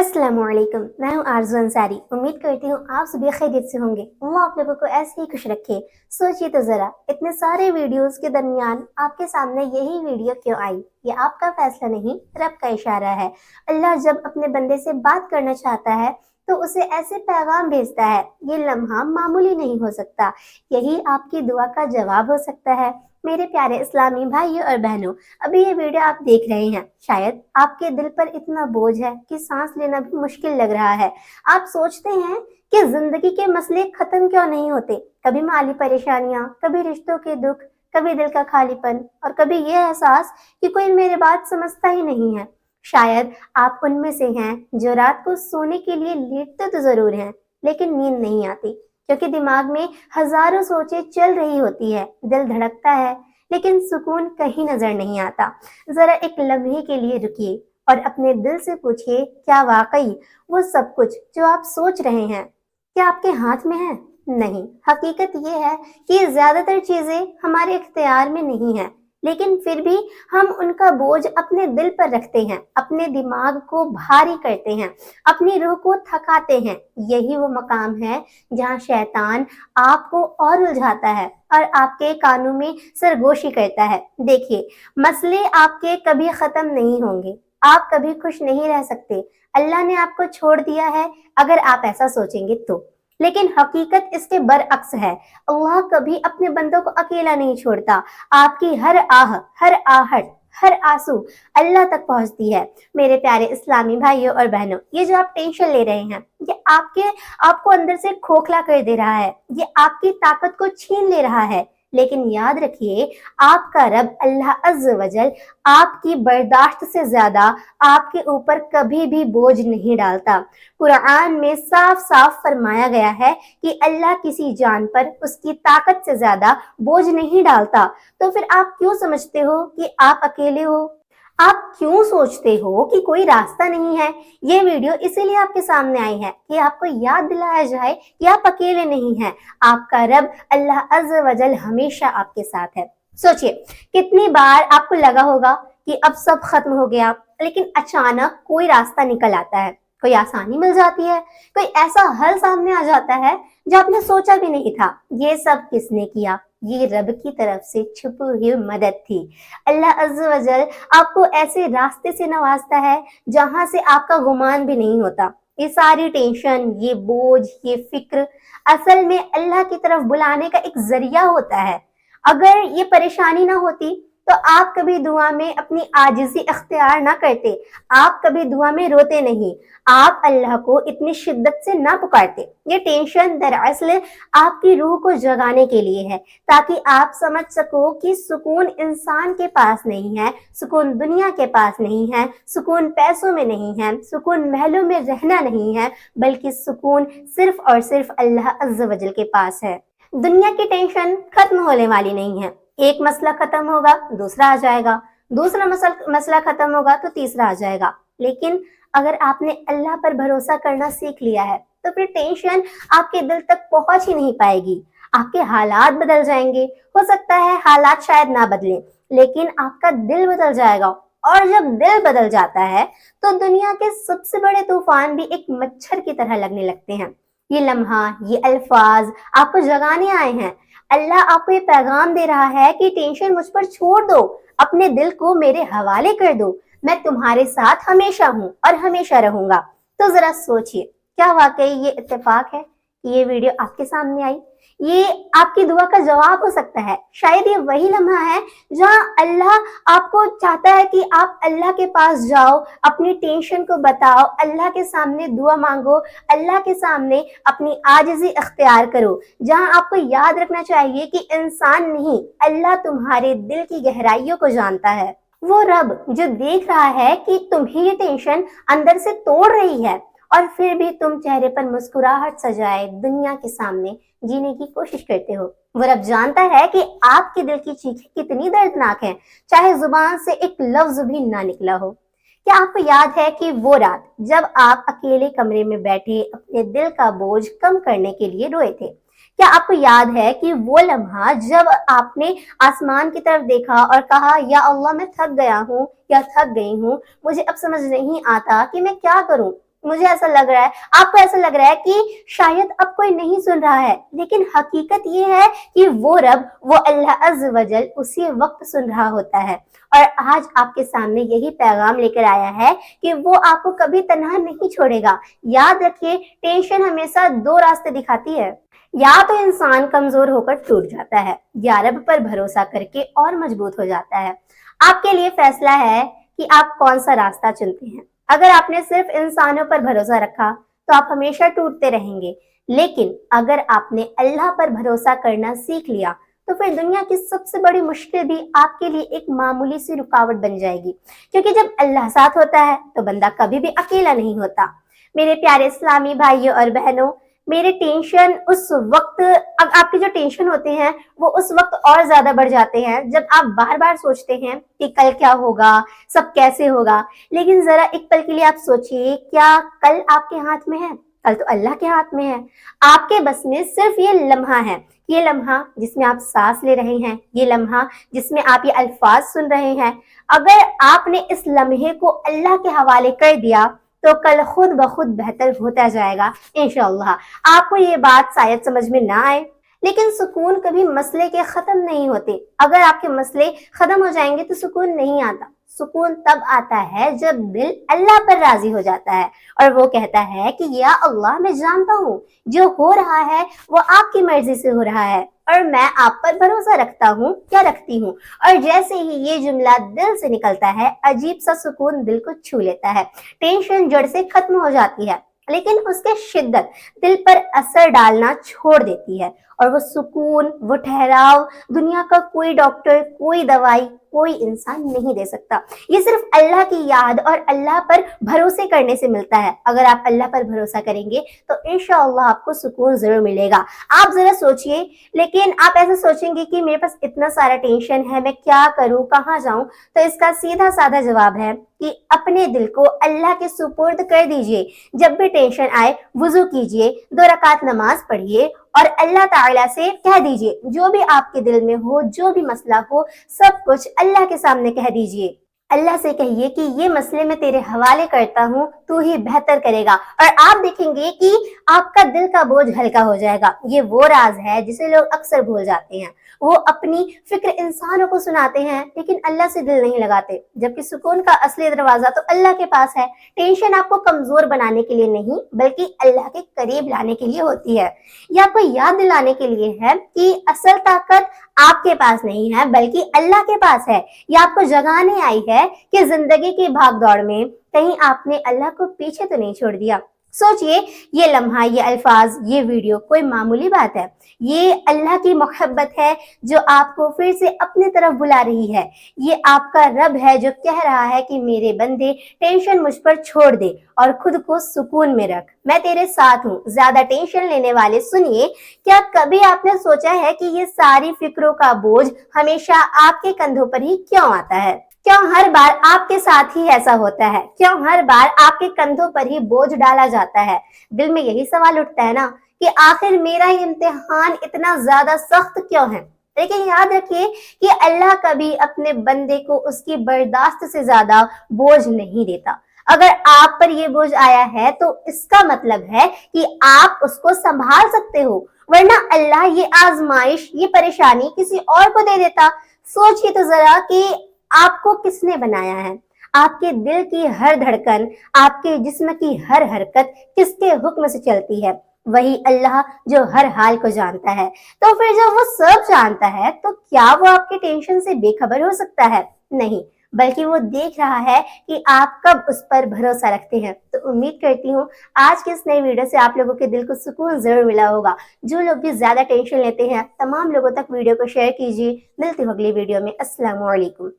अस्सलाम वालेकुम। मैं हूँ आरज़ू अंसारी। उम्मीद करती हूँ आप सभी खैरियत से होंगे। अल्लाह आप लोगों को ऐसे ही खुश रखे। सोचिए तो ज़रा, इतने सारे वीडियोस के दरमियान आपके सामने यही वीडियो क्यों आई? ये आपका फैसला नहीं, रब का इशारा है। अल्लाह जब अपने बंदे से बात करना चाहता है तो उसे ऐसे पैगाम भेजता है। ये लम्हा मामूली नहीं हो सकता। यही आपकी दुआ का जवाब हो सकता है। मेरे प्यारे इस्लामी भाइयों और बहनों, अभी ये वीडियो आप देख रहे हैं, शायद आपके दिल पर इतना बोझ है कि सांस लेना भी मुश्किल लग रहा है। आप सोचते हैं कि जिंदगी के मसले खत्म क्यों नहीं होते? कभी माली परेशानियां, कभी रिश्तों के दुख, कभी दिल का खालीपन और कभी ये एहसास कि कोई मेरी बात समझता ही नहीं है। शायद आप उनमें से हैं जो रात को सोने के लिए लेटते तो जरूर हैं, लेकिन नींद नहीं आती क्योंकि दिमाग में हजारों सोचें चल रही होती है, दिल धड़कता है, लेकिन सुकून कहीं नजर नहीं आता। जरा एक लम्हे के लिए रुकिए और अपने दिल से पूछिए, क्या वाकई वो सब कुछ जो आप सोच रहे हैं क्या आपके हाथ में है? नहीं, हकीकत ये है कि ज्यादातर चीजें हमारे इख्तियार में नहीं है, लेकिन फिर भी हम उनका बोझ अपने दिल पर रखते हैं, अपने दिमाग को भारी करते हैं, अपनी रूह को थकाते हैं। यही वो मकाम है जहाँ शैतान आपको और उलझाता है और आपके कानों में सरगोशी करता है। देखिए, मसले आपके कभी खत्म नहीं होंगे, आप कभी खुश नहीं रह सकते। अल्लाह ने आपको छोड़ दिया है अगर आप ऐसा सोचेंगे तो, लेकिन हकीकत इसके बरअक्स है। अल्लाह कभी अपने बंदों को अकेला नहीं छोड़ता। आपकी हर आह, हर आहट, हर आंसू अल्लाह तक पहुंचती है। मेरे प्यारे इस्लामी भाइयों और बहनों, ये जो आप टेंशन ले रहे हैं, ये आपको अंदर से खोखला कर दे रहा है, ये आपकी ताकत को छीन ले रहा है। लेकिन याद रखिए, आपका रब अल्लाह अज़्ज़ वजल आपकी बर्दाश्त से ज्यादा आपके ऊपर कभी भी बोझ नहीं डालता। कुरान में साफ साफ फरमाया गया है कि अल्लाह किसी जान पर उसकी ताकत से ज्यादा बोझ नहीं डालता। तो फिर आप क्यों समझते हो कि आप अकेले हो? आप क्यों सोचते हो कि कोई रास्ता नहीं है? ये वीडियो इसीलिए आपके सामने आई है कि आपको याद दिलाया जाए कि आप अकेले नहीं हैं। आपका रब अल्लाह अज़्ज़ वजल हमेशा आपके साथ है। सोचिए, कितनी बार आपको लगा होगा कि अब सब खत्म हो गया, लेकिन अचानक कोई रास्ता निकल आता है, कोई आसानी मिल जाती है, कोई ऐसा हल सामने आ जाता है जो आपने सोचा भी नहीं था। ये सब किसने किया? ये रब की तरफ से छुपी हुई मदद थी। अल्लाह अज़्ज़ वजल आपको ऐसे रास्ते से नवाजता है जहां से आपका गुमान भी नहीं होता। ये सारी टेंशन, ये बोझ, ये फिक्र असल में अल्लाह की तरफ बुलाने का एक जरिया होता है। अगर ये परेशानी ना होती तो आप कभी दुआ में अपनी आजिज़ी अख्तियार ना करते, आप कभी दुआ में रोते नहीं, आप अल्लाह को इतनी शिद्दत से ना पुकारते। ये टेंशन दरअसल आपकी रूह को जगाने के लिए है, ताकि आप समझ सको कि सुकून इंसान के पास नहीं है, सुकून दुनिया के पास नहीं है, सुकून पैसों में नहीं है, सुकून महलों में रहना नहीं है, बल्कि सुकून सिर्फ और सिर्फ अल्लाह अज़्ज़ वजल के पास है। दुनिया की टेंशन खत्म होने वाली नहीं है। एक मसला खत्म होगा, दूसरा आ जाएगा, दूसरा मसला खत्म होगा तो तीसरा आ जाएगा। लेकिन अगर आपने अल्लाह पर भरोसा करना सीख लिया है तो फिर टेंशन आपके दिल तक पहुंच ही नहीं पाएगी। आपके हालात बदल जाएंगे। हो सकता है हालात शायद ना बदले, लेकिन आपका दिल बदल जाएगा। और जब दिल बदल जाता है तो दुनिया के सबसे बड़े तूफान भी एक मच्छर की तरह लगने लगते हैं। ये लम्हा, ये अल्फाज आपको जगाने आए हैं। अल्लाह आपको ये पैगाम दे रहा है कि टेंशन मुझ पर छोड़ दो, अपने दिल को मेरे हवाले कर दो, मैं तुम्हारे साथ हमेशा हूँ और हमेशा रहूंगा। तो जरा सोचिए, क्या वाकई ये इत्तेफाक है कि ये वीडियो आपके सामने आई? ये आपकी दुआ का जवाब हो सकता है। शायद ये वही लम्हा है जहाँ अल्लाह आपको चाहता है कि आप अल्लाह के पास जाओ, अपनी टेंशन को बताओ, अल्लाह के सामने दुआ मांगो, अल्लाह के सामने अपनी आजिज़ी अख्तियार करो। जहाँ आपको याद रखना चाहिए कि इंसान नहीं, अल्लाह तुम्हारे दिल की गहराइयों को जानता है। वो रब जो देख रहा है कि तुम्हें ये टेंशन अंदर से तोड़ रही है और फिर भी तुम चेहरे पर मुस्कुराहट सजाए दुनिया के सामने जीने की कोशिश करते हो। वो रब जानता है कि आपके दिल की चीखें कितनी दर्दनाक हैं, चाहे जुबान से एक लफ्ज भी ना निकला हो। क्या आपको याद है कि वो रात जब आप अकेले कमरे में बैठे अपने दिल का बोझ कम करने के लिए रोए थे? क्या आपको याद है कि वो लम्हा जब आपने आसमान की तरफ देखा और कहा, या अल्लाह मैं थक गया हूँ या थक गई हूँ, मुझे अब समझ नहीं आता कि मैं क्या करूँ? मुझे ऐसा लग रहा है, आपको ऐसा लग रहा है कि शायद अब कोई नहीं सुन रहा है, लेकिन हकीकत ये है कि वो रब, वो अल्लाह अज़्ज़ व जल उसी वक्त सुन रहा होता है। और आज आपके सामने यही पैगाम लेकर आया है कि वो आपको कभी तन्हा नहीं छोड़ेगा। याद रखिए, टेंशन हमेशा दो रास्ते दिखाती है। या तो इंसान कमजोर होकर टूट जाता है, या रब पर भरोसा करके और मजबूत हो जाता है। आपके लिए फैसला है कि आप कौन सा रास्ता चुनते हैं। अगर आपने सिर्फ इंसानों पर भरोसा रखा तो आप हमेशा टूटते रहेंगे, लेकिन अगर आपने अल्लाह पर भरोसा करना सीख लिया तो फिर दुनिया की सबसे बड़ी मुश्किल भी आपके लिए एक मामूली सी रुकावट बन जाएगी, क्योंकि जब अल्लाह साथ होता है तो बंदा कभी भी अकेला नहीं होता। मेरे प्यारे इस्लामी भाइयों और बहनों, मेरे टेंशन उस वक्त, अब आपके जो टेंशन होते हैं वो उस वक्त और ज्यादा बढ़ जाते हैं जब आप बार बार सोचते हैं कि कल क्या होगा, सब कैसे होगा। लेकिन जरा एक पल के लिए आप सोचिए, क्या कल आपके हाथ में है? कल तो अल्लाह के हाथ में है। आपके बस में सिर्फ ये लम्हा है, ये लम्हा जिसमें आप सांस ले रहे हैं, ये लम्हा जिसमें आप ये अल्फाज सुन रहे हैं। अगर आपने इस लम्हे को अल्लाह के हवाले कर दिया तो कल खुद ब खुद बेहतर होता जाएगा इंशाअल्लाह। आपको ये बात शायद समझ में ना आए, लेकिन सुकून कभी मसले के खत्म नहीं होते। अगर आपके मसले खत्म हो जाएंगे तो सुकून नहीं आता। सुकून तब आता है जब दिल अल्लाह पर राजी हो जाता है और वो कहता है कि या अल्लाह, मैं जानता हूँ जो हो रहा है वो आपकी मर्जी से हो रहा है और मैं आप पर भरोसा रखता हूँ, क्या रखती हूँ। और जैसे ही ये जुमला दिल से निकलता है, अजीब सा सुकून दिल को छू लेता है। टेंशन जड़ से खत्म हो जाती है, लेकिन उसके शिद्दत दिल पर असर डालना छोड़ देती है। और वो सुकून, वो ठहराव दुनिया का कोई डॉक्टर, कोई दवाई, कोई इंसान नहीं दे सकता। ये सिर्फ अल्लाह की याद और अल्लाह पर भरोसे करने से मिलता है। अगर आप अल्लाह पर भरोसा करेंगे तो इंशाअल्लाह आपको सुकून जरूर मिलेगा। आप जरा सोचिए, लेकिन आप ऐसे सोचेंगे कि मेरे पास इतना सारा टेंशन है, मैं क्या करूं, कहाँ जाऊं? तो इसका सीधा साधा जवाब है कि अपने दिल को अल्लाह के सुपुर्द कर दीजिए। जब भी टेंशन आए, वुजू कीजिए, 2 रकात नमाज पढ़िए और अल्लाह ताला से कह दीजिए, जो भी आपके दिल में हो, जो भी मसला हो, सब कुछ अल्लाह के सामने कह दीजिए। अल्लाह से कहिए कि ये मसले मैं तेरे हवाले करता हूँ, तू ही बेहतर करेगा। और आप देखेंगे कि आपका दिल का बोझ हल्का हो जाएगा। ये वो राज है जिसे लोग अक्सर भूल जाते हैं। वो अपनी फिक्र इंसानों को सुनाते हैं, लेकिन अल्लाह से दिल नहीं लगाते, जबकि सुकून का असली दरवाजा तो अल्लाह के पास है। टेंशन आपको कमजोर बनाने के लिए नहीं, बल्कि अल्लाह के करीब लाने के लिए होती है। ये आपको याद दिलाने के लिए है कि असल ताकत आपके पास नहीं है, बल्कि अल्लाह के पास है। ये आपको जगाने आई है कि जिंदगी की भागदौड़ में कहीं आपने अल्लाह को पीछे तो नहीं छोड़ दिया। सोचिए, ये लम्हा, ये अल्फाज, ये वीडियो कोई मामूली बात है? ये अल्लाह की मोहब्बत है जो आपको फिर से अपनी तरफ बुला रही है। ये आपका रब है जो कह रहा है कि मेरे बंदे, टेंशन मुझ पर छोड़ दे और खुद को सुकून में रख, मैं तेरे साथ हूँ। ज्यादा टेंशन लेने वाले सुनिए, क्या कभी आपने सोचा है कि ये सारी फिक्रों का बोझ हमेशा आपके कंधों पर ही क्यों आता है? क्यों हर बार आपके साथ ही ऐसा होता है? क्यों हर बार आपके कंधों पर ही बोझ डाला जाता है? दिल में यही सवाल उठता है ना कि आखिर मेरा इम्तिहान इतना ज्यादा सख्त क्यों है? लेकिन याद रखिए कि अल्लाह कभी अपने बंदे को उसकी बर्दाश्त से ज्यादा बोझ नहीं देता। अगर आप पर ये बोझ आया है तो इसका मतलब है कि आप उसको संभाल सकते हो, वरना अल्लाह ये आजमाइश, ये परेशानी किसी और को दे देता। सोचिए तो जरा कि आपको किसने बनाया है? आपके दिल की हर धड़कन, आपके जिस्म की हर हरकत किसके हुक्म से चलती है? वही अल्लाह जो हर हाल को जानता है। तो फिर जब वो सब जानता है तो क्या वो आपके टेंशन से बेखबर हो सकता है? नहीं, बल्कि वो देख रहा है कि आप कब उस पर भरोसा रखते हैं। तो उम्मीद करती हूँ आज की इस नई वीडियो से आप लोगों के दिल को सुकून जरूर मिला होगा। जो लोग भी ज्यादा टेंशन लेते हैं, तमाम लोगों तक वीडियो को शेयर कीजिए। मिलती हूँ अगली वीडियो में। अस्सलाम वालेकुम।